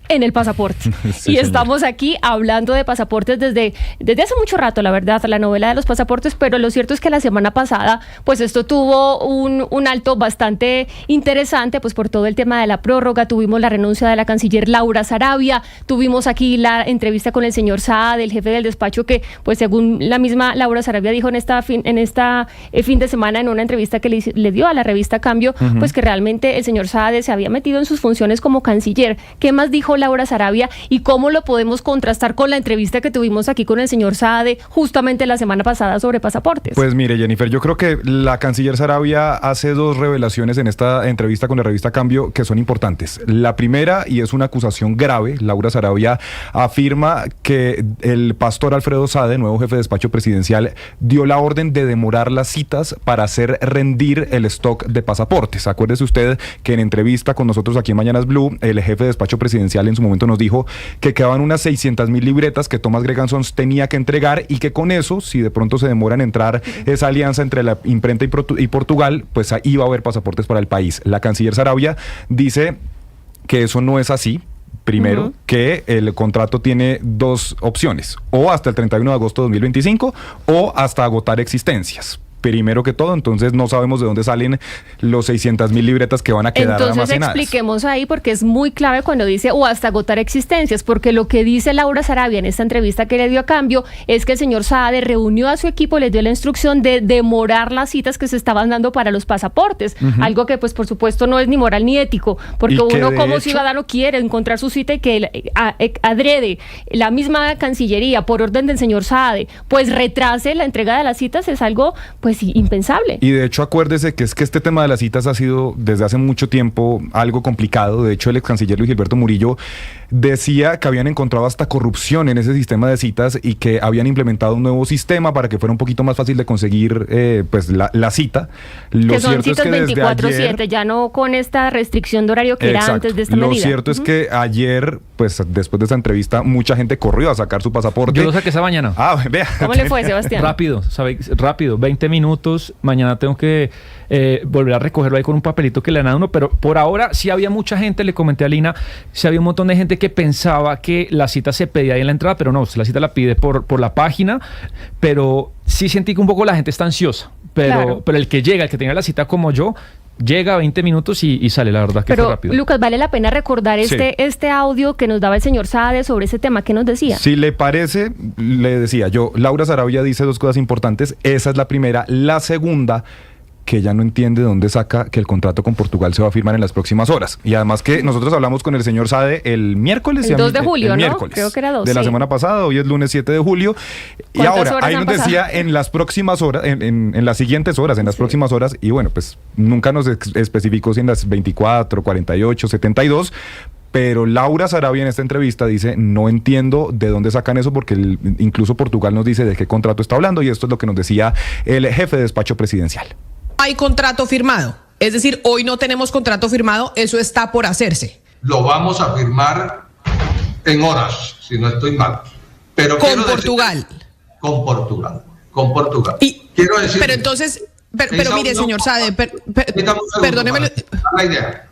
en el pasaporte. Sí, y estamos aquí hablando de pasaportes desde hace mucho rato, la verdad, la novela de los pasaportes, pero lo cierto es que la semana pasada, pues esto tuvo un alto bastante interesante, pues por todo el tema de la prórroga. Tuvimos la renuncia de la canciller Laura Sarabia, tuvimos aquí la entrevista con el señor Saade, el jefe del despacho, que pues según la misma Laura Sarabia dijo en esta fin de semana en una entrevista que le dio a la revista Cambio, pues que realmente el señor Saade se había metido en sus funciones como canciller. ¿Qué más dijo Laura Sarabia y cómo lo podemos contrastar con la entrevista que tuvimos aquí con el señor Saade justamente la semana pasada sobre pasaportes? Pues mire, Jennifer, yo creo que la canciller Sarabia hace dos revelaciones en esta entrevista con la revista Cambio que son importantes. La primera, y es una acusación grave, Laura Sarabia afirma que el pastor Alfredo Saade, nuevo jefe de despacho presidencial, dio la orden de demorar las citas para hacer rendir el stock de pasaportes. Acuérdese usted que en entrevista con nosotros aquí en Mañanas Blue, el jefe de despacho presidencial en su momento nos dijo que quedaban unas 600,000 libretas que Thomas Greganson tenía que entregar y que con eso, si de pronto se demora en entrar esa alianza entre la imprenta y Portugal, pues ahí va a haber pasaportes para el país. La canciller Sarabia dice que eso no es así. Primero, que el contrato tiene dos opciones, o hasta el 31 de agosto de 2025 o hasta agotar existencias. Primero que todo, entonces no sabemos de dónde salen los 600,000 libretas que van a quedar almacenadas. Entonces expliquemos ahí, porque es muy clave cuando dice o hasta agotar existencias, porque lo que dice Laura Sarabia en esta entrevista que le dio a Cambio es que el señor Saade reunió a su equipo, les dio la instrucción de demorar las citas que se estaban dando para los pasaportes, algo que pues por supuesto no es ni moral ni ético, porque uno como ciudadano quiere encontrar su cita y que adrede la misma Cancillería por orden del señor Saade pues retrase la entrega de las citas es algo pues impensable. Y de hecho acuérdese que este tema de las citas ha sido desde hace mucho tiempo algo complicado. De hecho el ex canciller Luis Gilberto Murillo decía que habían encontrado hasta corrupción en ese sistema de citas y que habían implementado un nuevo sistema para que fuera un poquito más fácil de conseguir pues la cita. Que son citas 24/7, ya no con esta restricción de horario que era antes de esta medida. Lo cierto es que ayer, pues después de esta entrevista, mucha gente corrió a sacar su pasaporte. Yo lo saqué esa mañana. Vea. ¿Cómo le fue, Sebastián? Rápido, 20 minutos. Mañana tengo que volver a recogerlo ahí con un papelito que le han dado uno, pero por ahora sí había mucha gente, le comenté a Lina, sí había un montón de gente que pensaba que la cita se pedía ahí en la entrada, pero no, la cita la pide por la página, pero sí sentí que un poco la gente está ansiosa, pero el que llega, el que tenga la cita como yo, llega a 20 minutos y sale, la verdad que fue rápido. Lucas, vale la pena recordar este audio que nos daba el señor Saade sobre ese tema. ¿Qué nos decía? Si le parece, le decía yo, Laura Sarabia dice dos cosas importantes. Esa es la primera. La segunda, que ella no entiende de dónde saca que el contrato con Portugal se va a firmar en las próximas horas. Y además que nosotros hablamos con el señor Saade el miércoles. El 2 de julio, el ¿no? Miércoles Creo que era 2. De la semana pasada, hoy es lunes 7 de julio. Y ahora, ahí nos decía en las próximas horas, en las siguientes horas, en las próximas horas, y bueno, pues nunca nos especificó si en las 24, 48, 72, pero Laura Sarabia en esta entrevista dice, no entiendo de dónde sacan eso porque incluso Portugal nos dice de qué contrato está hablando y esto es lo que nos decía el jefe de despacho presidencial. Hay contrato firmado, es decir, hoy no tenemos contrato firmado, eso está por hacerse. Lo vamos a firmar en horas, si no estoy mal. Pero con Portugal. Con Portugal. Y, quiero decir, pero entonces, pero mire, señor Saade, perdóneme.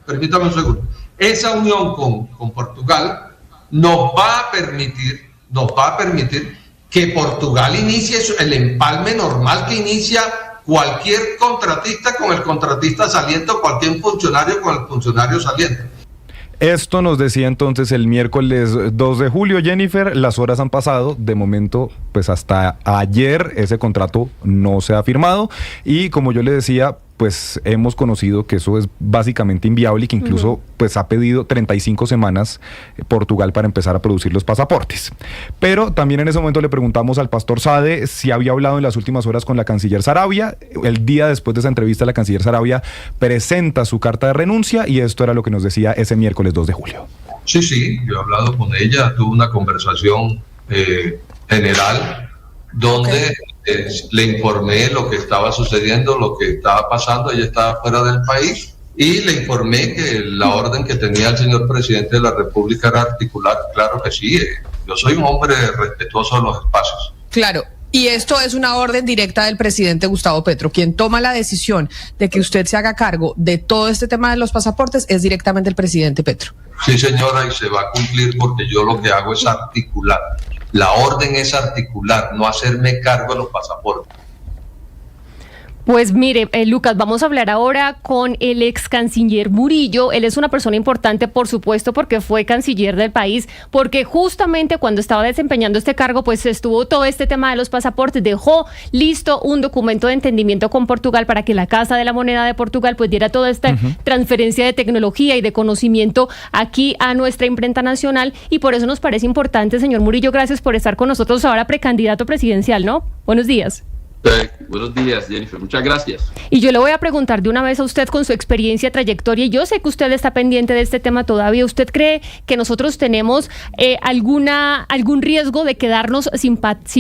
Permítame un segundo. Esa unión con Portugal nos va a permitir que Portugal inicie el empalme normal que inicia cualquier contratista con el contratista saliente o cualquier funcionario con el funcionario saliente. Esto nos decía entonces el miércoles 2 de julio, Jennifer. Las horas han pasado, de momento, pues hasta ayer ese contrato no se ha firmado y como yo le decía, pues hemos conocido que eso es básicamente inviable y que incluso pues ha pedido 35 semanas Portugal para empezar a producir los pasaportes. Pero también en ese momento le preguntamos al pastor Saade si había hablado en las últimas horas con la canciller Sarabia. El día después de esa entrevista, la canciller Sarabia presenta su carta de renuncia y esto era lo que nos decía ese miércoles 2 de julio. Sí, yo he hablado con ella, tuve una conversación general donde le informé lo que estaba sucediendo, lo que estaba pasando. Ella estaba fuera del país y le informé que la orden que tenía el señor presidente de la República era articular. Claro que sí, yo soy un hombre respetuoso de los espacios. Claro, Y esto es una orden directa del presidente Gustavo Petro. Quien toma la decisión de que usted se haga cargo de todo este tema de los pasaportes es directamente el presidente Petro. Sí, señora, y se va a cumplir porque yo lo que hago es articular. La orden es articular, no hacerme cargo de los pasaportes. Pues mire, Lucas, vamos a hablar ahora con el ex canciller Murillo. Él es una persona importante, por supuesto, porque fue canciller del país, porque justamente cuando estaba desempeñando este cargo, pues estuvo todo este tema de los pasaportes, dejó listo un documento de entendimiento con Portugal para que la Casa de la Moneda de Portugal pues diera toda esta transferencia de tecnología y de conocimiento aquí a nuestra imprenta nacional, y por eso nos parece importante, señor Murillo, gracias por estar con nosotros ahora, precandidato presidencial, ¿no? Buenos días. Buenos días, Jennifer. Muchas gracias. Y yo le voy a preguntar de una vez a usted, con su experiencia, trayectoria, y yo sé que usted está pendiente de este tema todavía. ¿Usted cree que nosotros tenemos algún riesgo de quedarnos sin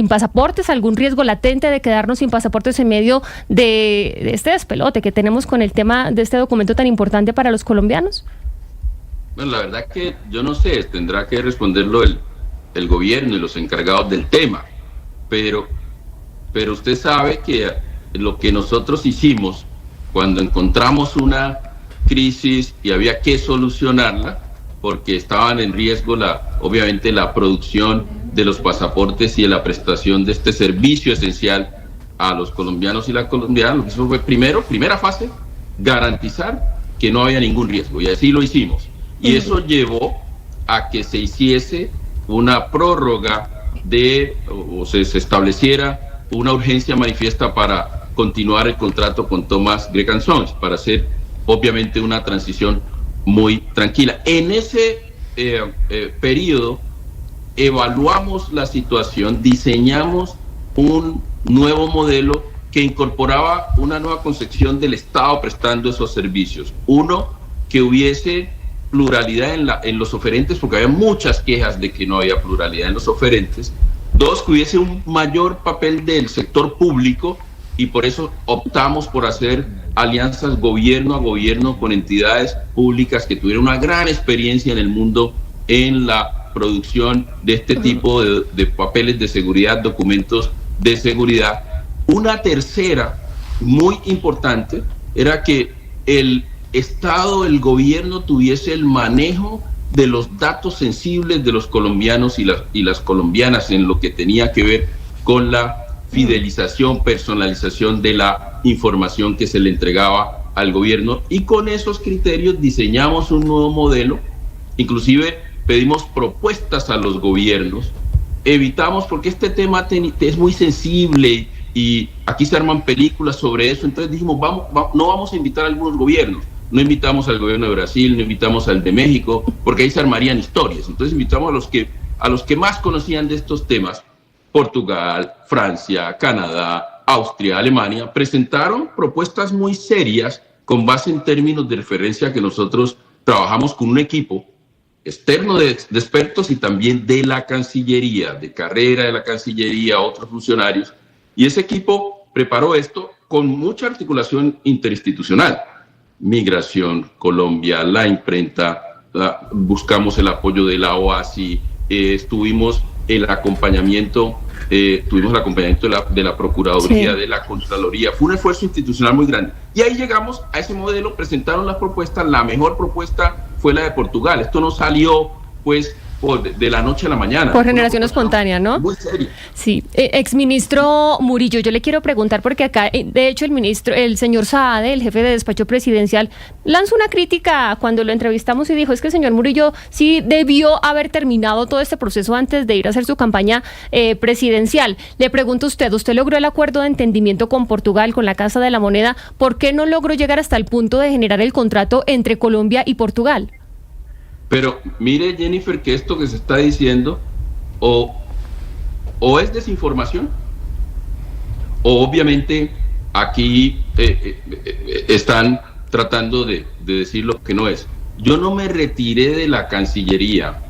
pasaportes, algún riesgo latente de quedarnos sin pasaportes en medio de este despelote que tenemos con el tema de este documento tan importante para los colombianos? Bueno, la verdad que yo no sé, tendrá que responderlo el gobierno y los encargados del tema, pero usted sabe que lo que nosotros hicimos cuando encontramos una crisis y había que solucionarla, porque estaban en riesgo obviamente la producción de los pasaportes y la prestación de este servicio esencial a los colombianos y las colombianas. Eso fue primera fase, garantizar que no había ningún riesgo, y así lo hicimos. Y eso llevó a que se hiciese una prórroga o se estableciera una urgencia manifiesta para continuar el contrato con Thomas Gregg & Sons, para hacer obviamente una transición muy tranquila. En ese periodo evaluamos la situación, diseñamos un nuevo modelo que incorporaba una nueva concepción del Estado prestando esos servicios. Uno, que hubiese pluralidad en los oferentes, porque había muchas quejas de que no había pluralidad en los oferentes. Dos, que hubiese un mayor papel del sector público, y por eso optamos por hacer alianzas gobierno a gobierno con entidades públicas que tuvieran una gran experiencia en el mundo en la producción de este tipo de papeles de seguridad, documentos de seguridad. Una tercera, muy importante, era que el Estado, el gobierno tuviese el manejo de los datos sensibles de los colombianos y las colombianas en lo que tenía que ver con la fidelización, personalización de la información que se le entregaba al gobierno, y con esos criterios diseñamos un nuevo modelo. Inclusive pedimos propuestas a los gobiernos, evitamos, porque este tema es muy sensible y aquí se arman películas sobre eso, entonces dijimos, no vamos a invitar a algunos gobiernos. No invitamos al gobierno de Brasil, no invitamos al de México, porque ahí se armarían historias. Entonces invitamos a los que más conocían de estos temas. Portugal, Francia, Canadá, Austria, Alemania, presentaron propuestas muy serias con base en términos de referencia que nosotros trabajamos con un equipo externo de expertos y también de la Cancillería, de carrera de la Cancillería, otros funcionarios. Y ese equipo preparó esto con mucha articulación interinstitucional. Migración, Colombia, la imprenta, buscamos el apoyo de la OASI, tuvimos el acompañamiento de la Procuraduría, sí, de la Contraloría. Fue un esfuerzo institucional muy grande. Y ahí llegamos a ese modelo, presentaron las propuestas, la mejor propuesta fue la de Portugal. Esto no salió, pues, de la noche a la mañana. Por generación espontánea, ¿no? Muy serio. Sí. Exministro Murillo, yo le quiero preguntar, porque acá, de hecho, el señor Saade, el jefe de despacho presidencial, lanzó una crítica cuando lo entrevistamos y dijo, es que el señor Murillo sí debió haber terminado todo este proceso antes de ir a hacer su campaña presidencial. Le pregunto a usted logró el acuerdo de entendimiento con Portugal, con la Casa de la Moneda, ¿por qué no logró llegar hasta el punto de generar el contrato entre Colombia y Portugal? Pero mire, Jennifer, que esto que se está diciendo o es desinformación, o obviamente aquí están tratando de decir lo que no es. Yo no me retiré de la Cancillería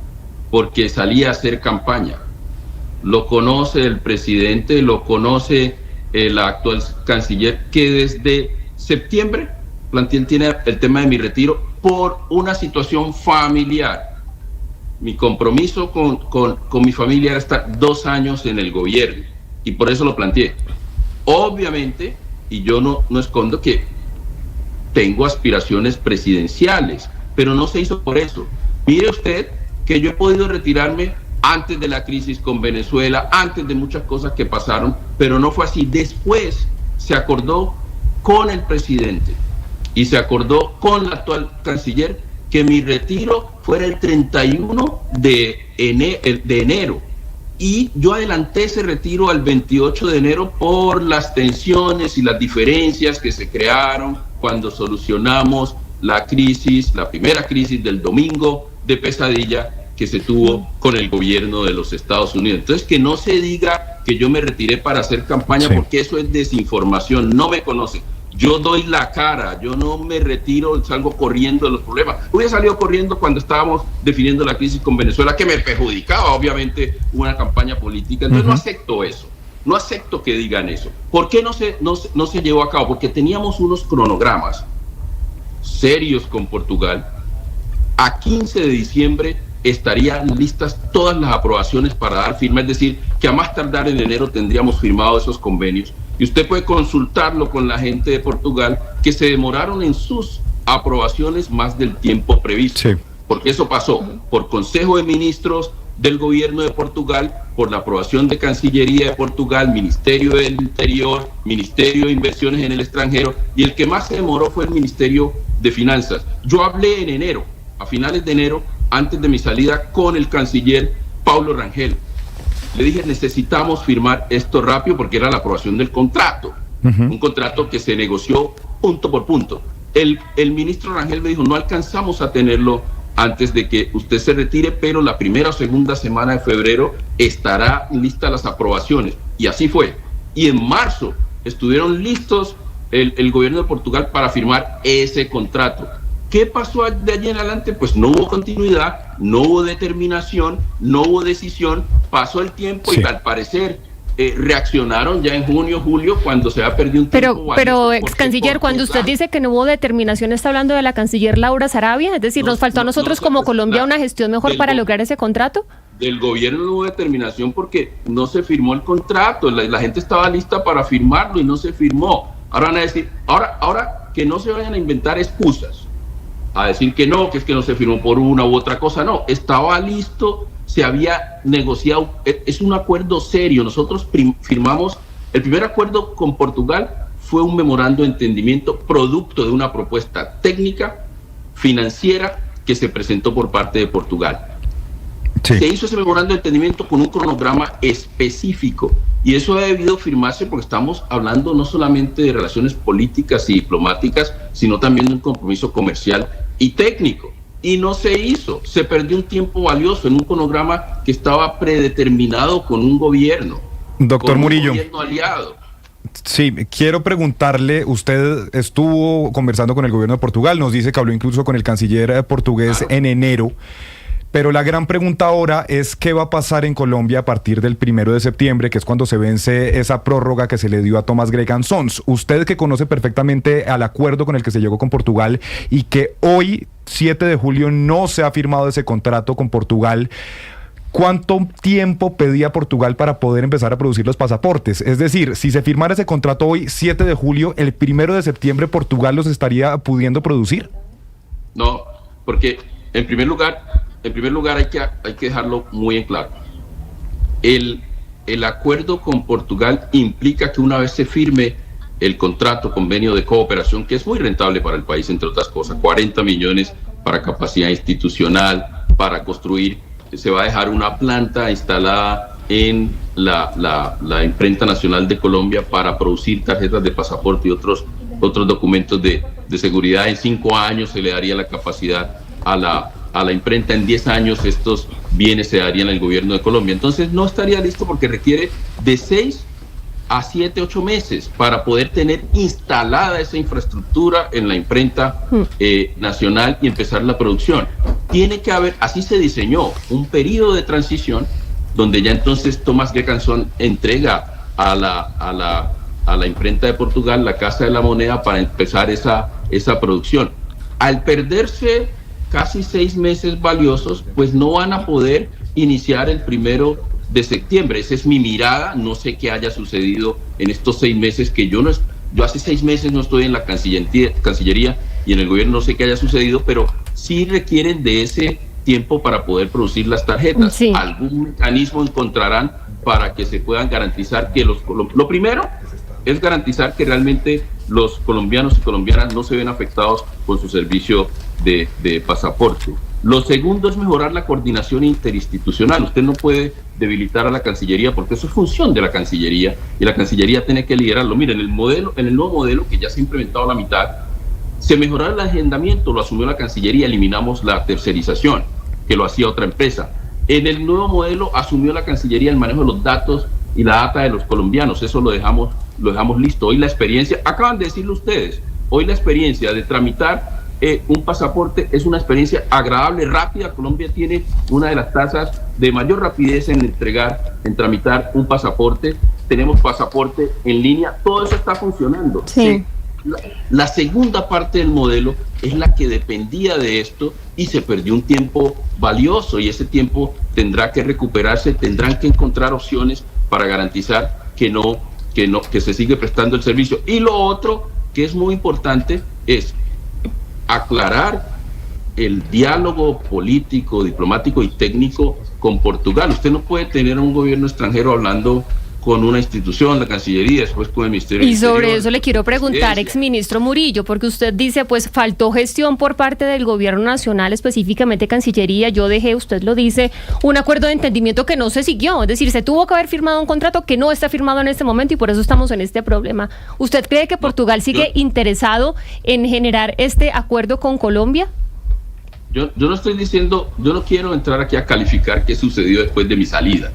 porque salí a hacer campaña. Lo conoce el presidente, lo conoce el actual canciller, que desde septiembre tiene el tema de mi retiro por una situación familiar. Mi compromiso con mi familia era estar 2 años en el gobierno. y por eso lo planteé. Obviamente, y yo no escondo que tengo aspiraciones presidenciales, pero no se hizo por eso. Mire usted que yo he podido retirarme antes de la crisis con Venezuela, antes de muchas cosas que pasaron, pero no fue así. Después se acordó con el presidente y se acordó con la actual canciller que mi retiro fuera el 31 de enero. Y yo adelanté ese retiro al 28 de enero por las tensiones y las diferencias que se crearon cuando solucionamos la primera crisis del domingo de pesadilla que se tuvo con el gobierno de los Estados Unidos. Entonces, que no se diga que yo me retiré para hacer campaña, porque eso es desinformación, no me conocen. Yo doy la cara, yo no me retiro, salgo corriendo de los problemas. Hubiera salido corriendo cuando estábamos definiendo la crisis con Venezuela, que me perjudicaba, obviamente, una campaña política. Entonces, no acepto eso, no acepto que digan eso. ¿Por qué no se llevó a cabo? Porque teníamos unos cronogramas serios con Portugal. A 15 de diciembre estarían listas todas las aprobaciones para dar firma, es decir, que a más tardar en enero tendríamos firmado esos convenios. Y usted puede consultarlo con la gente de Portugal, que se demoraron en sus aprobaciones más del tiempo previsto. Sí. Porque eso pasó por Consejo de Ministros del Gobierno de Portugal, por la aprobación de Cancillería de Portugal, Ministerio del Interior, Ministerio de Inversiones en el extranjero, y el que más se demoró fue el Ministerio de Finanzas. Yo hablé en enero, a finales de enero, antes de mi salida, con el canciller Paulo Rangel. Le dije, necesitamos firmar esto rápido porque era la aprobación del contrato, un contrato que se negoció punto por punto. El ministro Rangel me dijo, no alcanzamos a tenerlo antes de que usted se retire, pero la primera o segunda semana de febrero estará listas las aprobaciones. Y así fue. Y en marzo estuvieron listos el gobierno de Portugal para firmar ese contrato. ¿Qué pasó de allí en adelante? Pues no hubo continuidad, no hubo determinación, no hubo decisión, pasó el tiempo y al parecer reaccionaron ya en junio, julio, cuando se ha perdido un tiempo. Pero ex canciller, cuando usted dice que no hubo determinación, ¿está hablando de la canciller Laura Sarabia? Es decir, ¿nos faltó a nosotros como Colombia una gestión mejor para lograr ese contrato? Del gobierno no hubo determinación porque no se firmó el contrato, la gente estaba lista para firmarlo y no se firmó. Ahora van a decir, ahora que no se vayan a inventar excusas, a decir que no, que es que no se firmó por una u otra cosa, no, estaba listo, se había negociado, es un acuerdo serio. Nosotros firmamos, el primer acuerdo con Portugal fue un memorando de entendimiento producto de una propuesta técnica, financiera, que se presentó por parte de Portugal. Sí. Se hizo ese memorando de entendimiento con un cronograma específico, y eso ha debido firmarse porque estamos hablando no solamente de relaciones políticas y diplomáticas, sino también de un compromiso comercial y técnico. Y no se hizo, se perdió un tiempo valioso en un cronograma que estaba predeterminado con un gobierno. Doctor Murillo. Un gobierno aliado. Sí, quiero preguntarle, usted estuvo conversando con el gobierno de Portugal, nos dice que habló incluso con el canciller portugués en enero. Pero la gran pregunta ahora es qué va a pasar en Colombia a partir del 1 de septiembre, que es cuando se vence esa prórroga que se le dio a Thomas Gregan Sons. Usted que conoce perfectamente al acuerdo con el que se llegó con Portugal y que hoy, 7 de julio, no se ha firmado ese contrato con Portugal, ¿cuánto tiempo pedía Portugal para poder empezar a producir los pasaportes? Es decir, si se firmara ese contrato hoy, 7 de julio, el 1 de septiembre, ¿Portugal los estaría pudiendo producir? No, porque en primer lugar hay que dejarlo muy en claro. El acuerdo con Portugal implica que una vez se firme el convenio de cooperación, que es muy rentable para el país, entre otras cosas, 40 millones para capacidad institucional, para construir, se va a dejar una planta instalada en la Imprenta Nacional de Colombia para producir tarjetas de pasaporte y otros documentos de seguridad. En 5 años se le daría la capacidad a la imprenta, en 10 años estos bienes se darían al gobierno de Colombia. Entonces no estaría listo porque requiere de 6 a 7, 8 meses para poder tener instalada esa infraestructura en la imprenta nacional y empezar la producción. Tiene que haber, así se diseñó, un periodo de transición donde ya entonces Thomas Gregan Sons entrega a la imprenta de Portugal la Casa de la Moneda para empezar esa producción. Al perderse casi 6 meses valiosos, pues no van a poder iniciar el 1 de septiembre. Esa es mi mirada. No sé qué haya sucedido en estos 6 meses que yo hace 6 meses no estoy en la Cancillería y en el gobierno, no sé qué haya sucedido, pero sí requieren de ese tiempo para poder producir las tarjetas. Sí. Algún mecanismo encontrarán para que se puedan garantizar que lo primero es garantizar que realmente los colombianos y colombianas no se ven afectados con su servicio de pasaporte. Lo segundo es mejorar la coordinación interinstitucional. Usted no puede debilitar a la Cancillería porque eso es función de la Cancillería y la Cancillería tiene que liderarlo. Miren, el nuevo modelo que ya se ha implementado a la mitad, se mejoró el agendamiento, lo asumió la Cancillería, eliminamos la tercerización, que lo hacía otra empresa. En el nuevo modelo asumió la Cancillería el manejo de los datos y la data de los colombianos, eso lo dejamos listo. Hoy la experiencia, acaban de decirlo ustedes, hoy la experiencia de tramitar un pasaporte es una experiencia agradable, rápida. Colombia tiene una de las tasas de mayor rapidez en tramitar un pasaporte. Tenemos pasaporte en línea, todo eso está funcionando. Sí. La segunda parte del modelo es la que dependía de esto y se perdió un tiempo valioso, y ese tiempo tendrá que recuperarse, tendrán que encontrar opciones para garantizar que se sigue prestando el servicio. Y lo otro que es muy importante es aclarar el diálogo político, diplomático y técnico con Portugal. Usted no puede tener a un gobierno extranjero hablando con una institución, la Cancillería, después con el Ministerio Y sobre Interior, eso le quiero preguntar, exministro Murillo, porque usted dice, pues faltó gestión por parte del gobierno nacional, específicamente Cancillería. Yo dejé, usted lo dice, un acuerdo de entendimiento que no se siguió, es decir, se tuvo que haber firmado un contrato que no está firmado en este momento y por eso estamos en este problema. ¿Usted cree que Portugal sigue interesado en generar este acuerdo con Colombia? Yo no estoy diciendo, yo no quiero entrar aquí a calificar qué sucedió después de mi salida.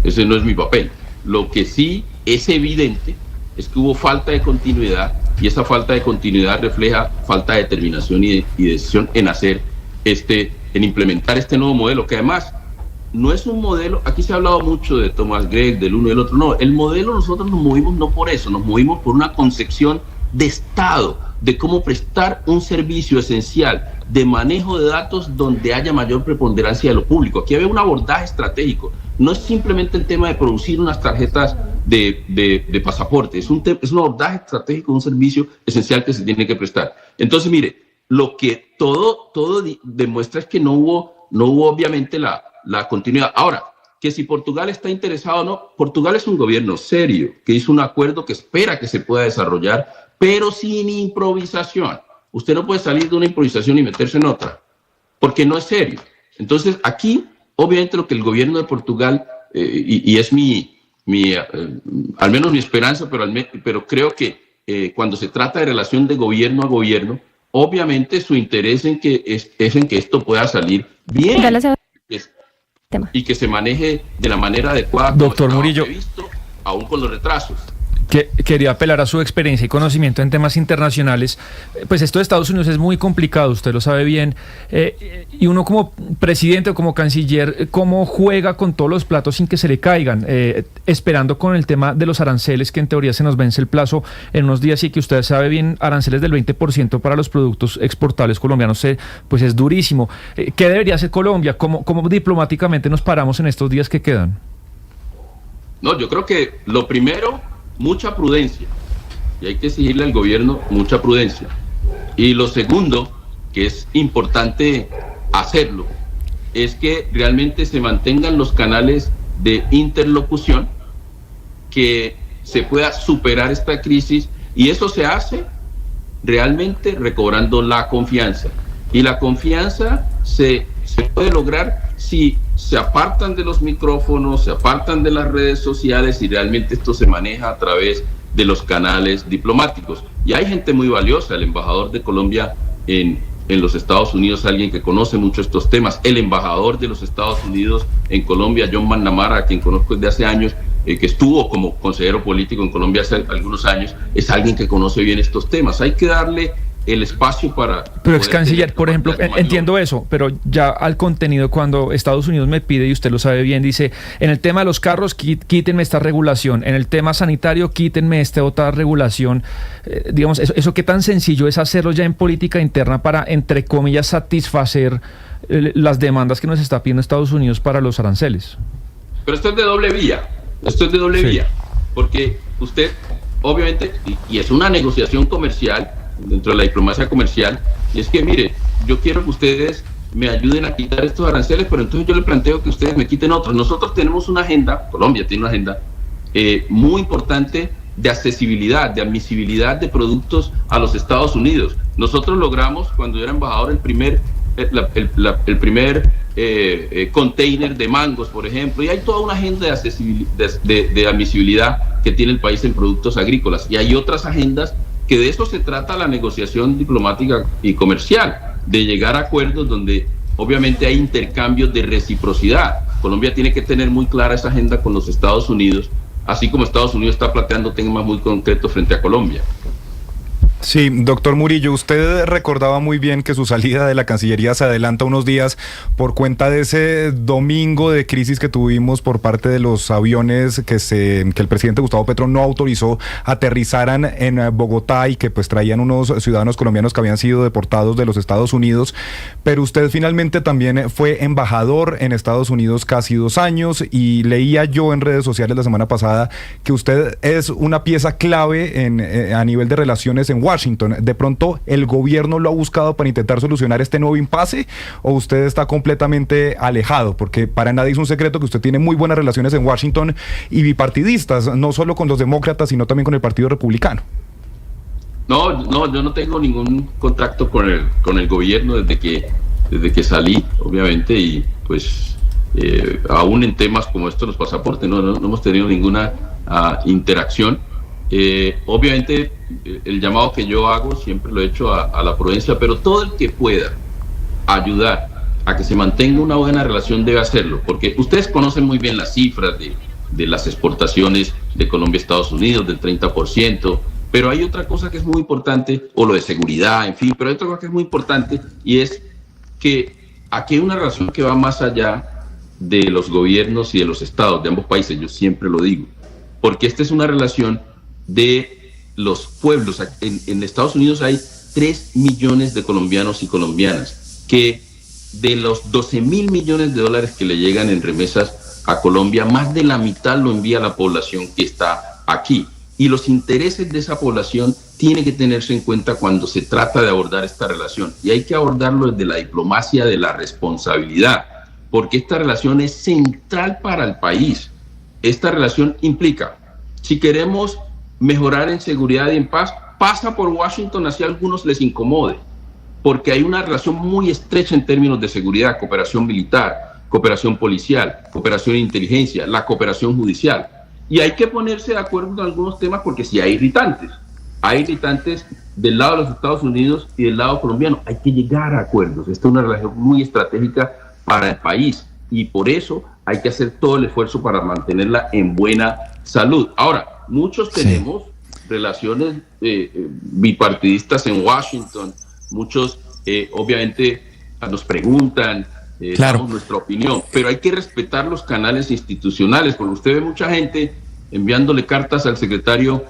Ese no es mi papel. Lo que sí es evidente es que hubo falta de continuidad, y esa falta de continuidad refleja falta de determinación y decisión en implementar este nuevo modelo, que además no es un modelo. Aquí se ha hablado mucho de Thomas Gregg, del uno y del otro. No, el modelo nosotros nos movimos no por eso, nos movimos por una concepción de Estado, de cómo prestar un servicio esencial de manejo de datos donde haya mayor preponderancia de lo público. Aquí había un abordaje estratégico. No es simplemente el tema de producir unas tarjetas de pasaporte, es un abordaje estratégico, un servicio esencial que se tiene que prestar. Entonces, mire, lo que todo demuestra es que no hubo obviamente la continuidad. Ahora, que si Portugal está interesado o no, Portugal es un gobierno serio, que hizo un acuerdo que espera que se pueda desarrollar, pero sin improvisación. Usted no puede salir de una improvisación y meterse en otra, porque no es serio. Entonces, aquí, obviamente, lo que el gobierno de Portugal, y es al menos mi esperanza, pero creo que cuando se trata de relación de gobierno a gobierno, obviamente su interés es en que esto pueda salir bien y que se maneje de la manera adecuada. Doctor Murillo, previsto, aún con los retrasos. Quería apelar a su experiencia y conocimiento en temas internacionales. Pues esto de Estados Unidos es muy complicado, usted lo sabe bien, y uno como presidente o como canciller, ¿cómo juega con todos los platos sin que se le caigan? Esperando con el tema de los aranceles, que en teoría se nos vence el plazo en unos días, y que usted sabe bien, aranceles del 20% para los productos exportables colombianos, pues es durísimo. ¿Qué debería hacer Colombia? ¿Cómo diplomáticamente nos paramos en estos días que quedan? No, yo creo que lo primero, mucha prudencia, y hay que exigirle al gobierno mucha prudencia. Y lo segundo, que es importante hacerlo, es que realmente se mantengan los canales de interlocución, que se pueda superar esta crisis, y eso se hace realmente recobrando la confianza. Y la confianza se puede lograr si se apartan de los micrófonos, se apartan de las redes sociales, y realmente esto se maneja a través de los canales diplomáticos. Y hay gente muy valiosa, el embajador de Colombia en los Estados Unidos, alguien que conoce mucho estos temas, el embajador de los Estados Unidos en Colombia, John McNamara, a quien conozco desde hace años, que estuvo como consejero político en Colombia hace algunos años, es alguien que conoce bien estos temas. Hay que darle el espacio para... Pero ex canciller, por ejemplo, entiendo eso, pero ya al contenido, cuando Estados Unidos me pide, y usted lo sabe bien, dice, en el tema de los carros, quítenme esta regulación, en el tema sanitario, quítenme esta otra regulación. Digamos, eso qué tan sencillo es hacerlo ya en política interna para, entre comillas, satisfacer las demandas que nos está pidiendo Estados Unidos para los aranceles. Pero esto es de doble vía. Esto es de doble vía. Porque usted, obviamente, y es una negociación comercial, dentro de la diplomacia comercial, y es que, mire, yo quiero que ustedes me ayuden a quitar estos aranceles, pero entonces yo le planteo que ustedes me quiten otros. Nosotros tenemos una agenda, Colombia tiene una agenda muy importante de accesibilidad, de admisibilidad de productos a los Estados Unidos. Nosotros logramos, cuando yo era embajador, el primer container de mangos, por ejemplo, y hay toda una agenda de admisibilidad que tiene el país en productos agrícolas, y hay otras agendas que de eso se trata la negociación diplomática y comercial, de llegar a acuerdos donde obviamente hay intercambios de reciprocidad. Colombia tiene que tener muy clara esa agenda con los Estados Unidos, así como Estados Unidos está planteando temas muy concretos frente a Colombia. Sí, doctor Murillo, usted recordaba muy bien que su salida de la Cancillería se adelanta unos días por cuenta de ese domingo de crisis que tuvimos por parte de los aviones que el presidente Gustavo Petro no autorizó aterrizaran en Bogotá y que pues traían unos ciudadanos colombianos que habían sido deportados de los Estados Unidos. Pero usted finalmente también fue embajador en Estados Unidos casi 2 años, y leía yo en redes sociales la semana pasada que usted es una pieza clave a nivel de relaciones en Washington. ¿De pronto el gobierno lo ha buscado para intentar solucionar este nuevo impasse, o usted está completamente alejado? Porque para nadie es un secreto que usted tiene muy buenas relaciones en Washington y bipartidistas, no solo con los demócratas, sino también con el Partido Republicano. No, yo no tengo ningún contacto con el gobierno desde que salí, obviamente, y pues aún en temas como estos, los pasaportes, no hemos tenido ninguna interacción. Obviamente el llamado que yo hago siempre lo he hecho a la prudencia, pero todo el que pueda ayudar a que se mantenga una buena relación debe hacerlo, porque ustedes conocen muy bien las cifras de las exportaciones de Colombia a Estados Unidos, del 30%, pero hay otra cosa que es muy importante, o lo de seguridad, en fin, pero hay otra cosa que es muy importante, y es que aquí hay una relación que va más allá de los gobiernos y de los estados de ambos países, yo siempre lo digo, porque esta es una relación de los pueblos. En Estados Unidos hay 3 millones de colombianos y colombianas, que de los 12.000 millones de dólares que le llegan en remesas a Colombia, más de la mitad lo envía a la población que está aquí. Y los intereses de esa población tienen que tenerse en cuenta cuando se trata de abordar esta relación. Y hay que abordarlo desde la diplomacia de la responsabilidad, porque esta relación es central para el país. Esta relación implica, si queremos mejorar en seguridad y en paz, pasa por Washington, así a algunos les incomode, porque hay una relación muy estrecha en términos de seguridad, cooperación militar, cooperación policial, cooperación de inteligencia, la cooperación judicial. Y hay que ponerse de acuerdo en algunos temas, porque si hay irritantes del lado de los Estados Unidos y del lado colombiano, hay que llegar a acuerdos. Esta es una relación muy estratégica para el país, y por eso hay que hacer todo el esfuerzo para mantenerla en buena salud. Ahora, muchos tenemos relaciones bipartidistas en Washington, muchos obviamente nos preguntan, damos nuestra opinión, pero hay que respetar los canales institucionales, porque usted ve mucha gente enviándole cartas al secretario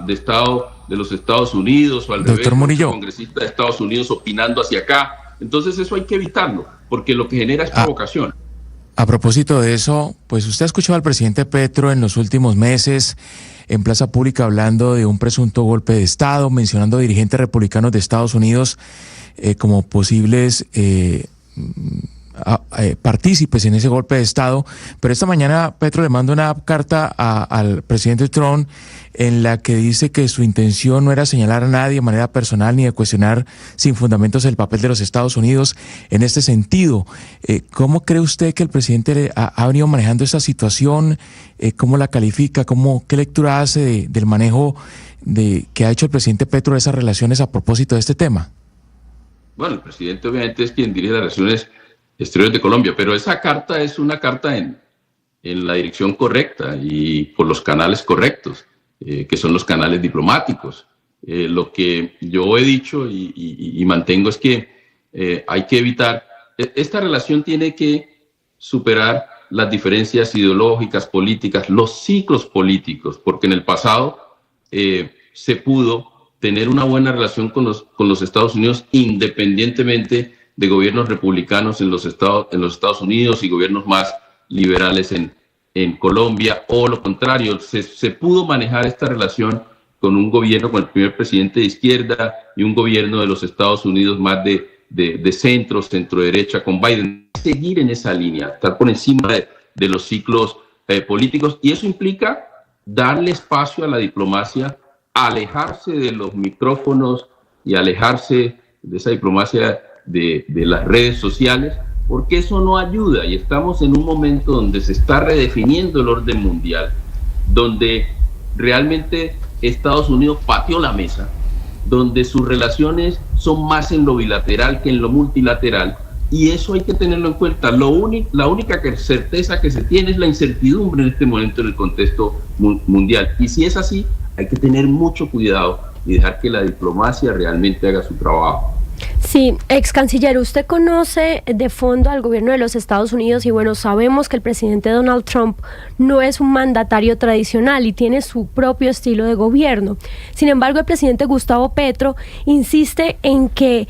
de Estado de los Estados Unidos, o al doctor Murillo, congresista de Estados Unidos opinando hacia acá. Entonces eso hay que evitarlo, porque lo que genera es provocación. A propósito de eso, pues usted ha escuchado al presidente Petro en los últimos meses en plaza pública hablando de un presunto golpe de Estado, mencionando a dirigentes republicanos de Estados Unidos como posibles partícipes en ese golpe de Estado. Pero esta mañana Petro le manda una carta al presidente Trump en la que dice que su intención no era señalar a nadie de manera personal ni de cuestionar sin fundamentos el papel de los Estados Unidos en este sentido. ¿Cómo cree usted que el presidente ha venido manejando esta situación? ¿Cómo la califica? ¿Qué lectura hace del manejo que ha hecho el presidente Petro de esas relaciones a propósito de este tema? Bueno, el presidente obviamente es quien dirige las relaciones exteriores de Colombia, pero esa carta es una carta en la dirección correcta y por los canales correctos, que son los canales diplomáticos. Lo que yo he dicho y mantengo es que hay que evitar, esta relación tiene que superar las diferencias ideológicas, políticas, los ciclos políticos, porque en el pasado se pudo tener una buena relación con los Estados Unidos independientemente de gobiernos republicanos en los Estados Unidos y gobiernos más liberales en en Colombia, o lo contrario, se pudo manejar esta relación con un gobierno, con el primer presidente de izquierda y un gobierno de los Estados Unidos más de centro derecha con Biden. Seguir en esa línea, estar por encima de los ciclos políticos, y eso implica darle espacio a la diplomacia, alejarse de los micrófonos y alejarse de esa diplomacia de las redes sociales, porque eso no ayuda, y estamos en un momento donde se está redefiniendo el orden mundial, donde realmente Estados Unidos pateó la mesa, donde sus relaciones son más en lo bilateral que en lo multilateral, y eso hay que tenerlo en cuenta. La única certeza que se tiene es la incertidumbre en este momento en el contexto mundial, y si es así, hay que tener mucho cuidado y dejar que la diplomacia realmente haga su trabajo. Sí, ex canciller, usted conoce de fondo al gobierno de los Estados Unidos y bueno, sabemos que el presidente Donald Trump no es un mandatario tradicional y tiene su propio estilo de gobierno. Sin embargo, el presidente Gustavo Petro insiste en que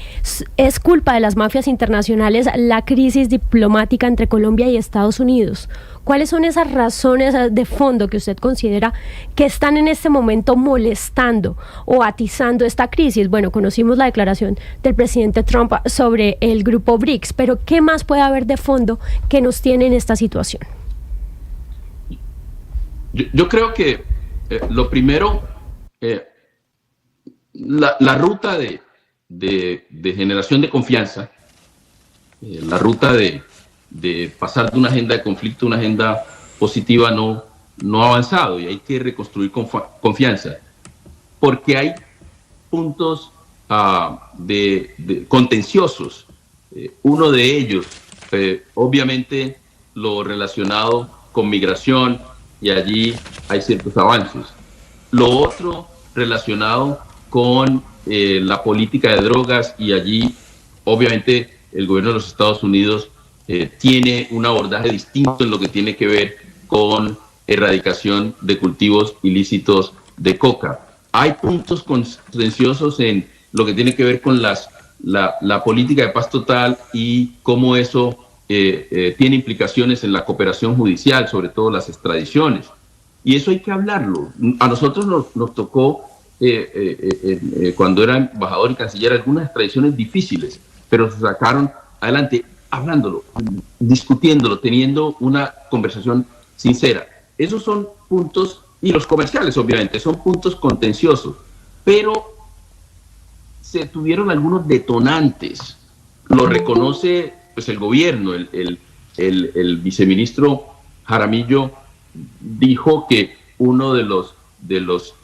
es culpa de las mafias internacionales la crisis diplomática entre Colombia y Estados Unidos. ¿Cuáles son esas razones de fondo que usted considera que están en este momento molestando o atizando esta crisis? Bueno, conocimos la declaración del presidente Trump sobre el grupo BRICS, pero ¿qué más puede haber de fondo que nos tiene en esta situación? Yo creo que lo primero, la ruta de generación de confianza, la ruta de pasar de una agenda de conflicto a una agenda positiva no ha avanzado, y hay que reconstruir confianza, porque hay puntos contenciosos. Uno de ellos, obviamente, lo relacionado con migración, y allí hay ciertos avances. Lo otro relacionado con la política de drogas, y allí, obviamente, el gobierno de los Estados Unidos tiene un abordaje distinto en lo que tiene que ver con erradicación de cultivos ilícitos de coca. Hay puntos contenciosos en lo que tiene que ver con la política de paz total y cómo eso tiene implicaciones en la cooperación judicial, sobre todo las extradiciones. Y eso hay que hablarlo. A nosotros nos tocó, cuando era embajador y canciller, algunas extradiciones difíciles, pero se sacaron adelante hablándolo, discutiéndolo, teniendo una conversación sincera. Esos son puntos, y los comerciales obviamente, son puntos contenciosos, pero se tuvieron algunos detonantes. Lo reconoce pues el gobierno. El viceministro Jaramillo dijo que uno de los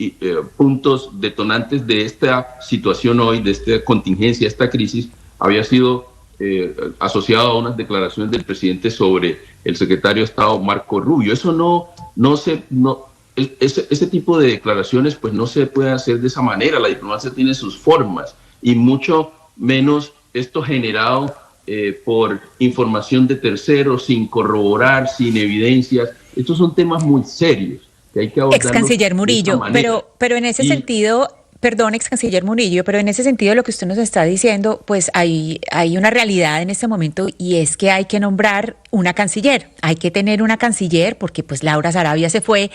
puntos detonantes de esta situación hoy, de esta contingencia, esta crisis, había sido asociado a unas declaraciones del presidente sobre el secretario de Estado Marco Rubio. Eso ese tipo de declaraciones pues no se puede hacer de esa manera. La diplomacia tiene sus formas, y mucho menos esto generado por información de terceros, sin corroborar, sin evidencias. Estos son temas muy serios que hay que abordar. Ex canciller Murillo, pero en ese sentido... Perdón, ex canciller Murillo, pero en ese sentido lo que usted nos está diciendo, pues hay una realidad en este momento, y es que hay que nombrar una canciller, hay que tener una canciller, porque pues Laura Sarabia se fue.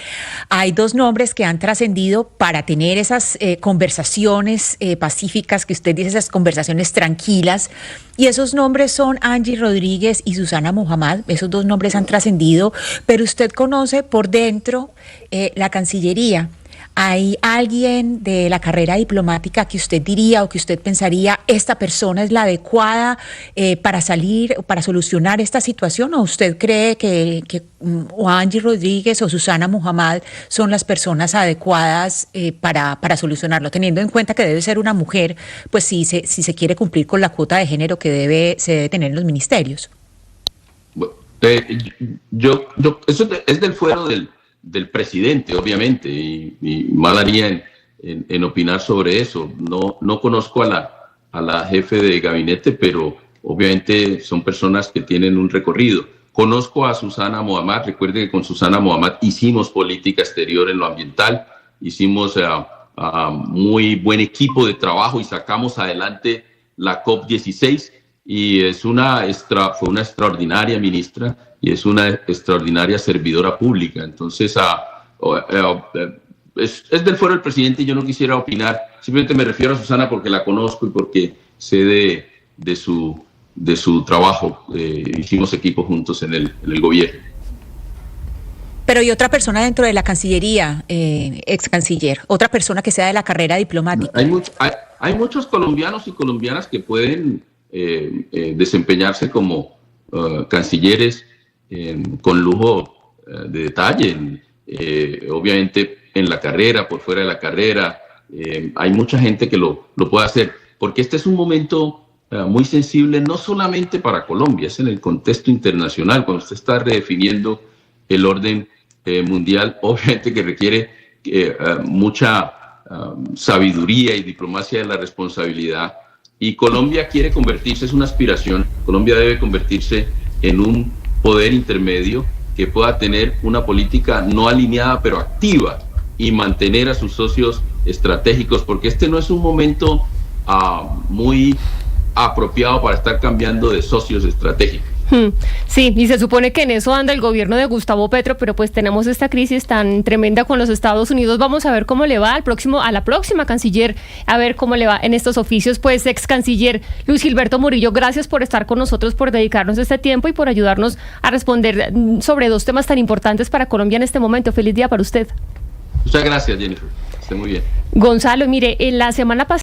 Hay dos nombres que han trascendido para tener esas conversaciones pacíficas que usted dice, esas conversaciones tranquilas, y esos nombres son Angie Rodríguez y Susana Muhammad. Esos dos nombres han trascendido, pero usted conoce por dentro la Cancillería. ¿Hay alguien de la carrera diplomática que usted diría o que usted pensaría esta persona es la adecuada para salir o para solucionar esta situación? ¿O usted cree que o Angie Rodríguez o Susana Muhammad son las personas adecuadas para solucionarlo, teniendo en cuenta que debe ser una mujer, pues si se quiere cumplir con la cuota de género que se debe tener en los ministerios? Eso es del fuero del presidente, obviamente, y mal haría en opinar sobre eso. No conozco a la jefe de gabinete, pero obviamente son personas que tienen un recorrido. Conozco a Susana Muhammad. Recuerde que con Susana Muhammad hicimos política exterior en lo ambiental, hicimos muy buen equipo de trabajo y sacamos adelante la COP16. y fue una extraordinaria ministra y es una extraordinaria servidora pública. Entonces, es del fuero del presidente y yo no quisiera opinar. Simplemente me refiero a Susana porque la conozco y porque sé de su trabajo. Hicimos equipo juntos en el gobierno. Pero ¿y otra persona dentro de la Cancillería, ex canciller? Otra persona que sea de la carrera diplomática. Hay muchos colombianos y colombianas que pueden desempeñarse como cancilleres con lujo de detalle. Obviamente en la carrera, por fuera de la carrera. Hay mucha gente que lo puede hacer. Porque este es un momento muy sensible, no solamente para Colombia, es en el contexto internacional. Cuando usted está redefiniendo el orden mundial, obviamente que requiere mucha sabiduría y diplomacia de la responsabilidad. Y Colombia quiere convertirse, es una aspiración, Colombia debe convertirse en un poder intermedio que pueda tener una política no alineada, pero activa, y mantener a sus socios estratégicos, porque este no es un momento muy apropiado para estar cambiando de socios estratégicos. Sí, y se supone que en eso anda el gobierno de Gustavo Petro, pero pues tenemos esta crisis tan tremenda con los Estados Unidos. Vamos a ver cómo le va a la próxima canciller, a ver cómo le va en estos oficios. Pues ex canciller Luis Gilberto Murillo, gracias por estar con nosotros, por dedicarnos este tiempo y por ayudarnos a responder sobre dos temas tan importantes para Colombia en este momento. Feliz día para usted. Muchas gracias, Jennifer. Esté muy bien. Gonzalo, mire, en la semana pasada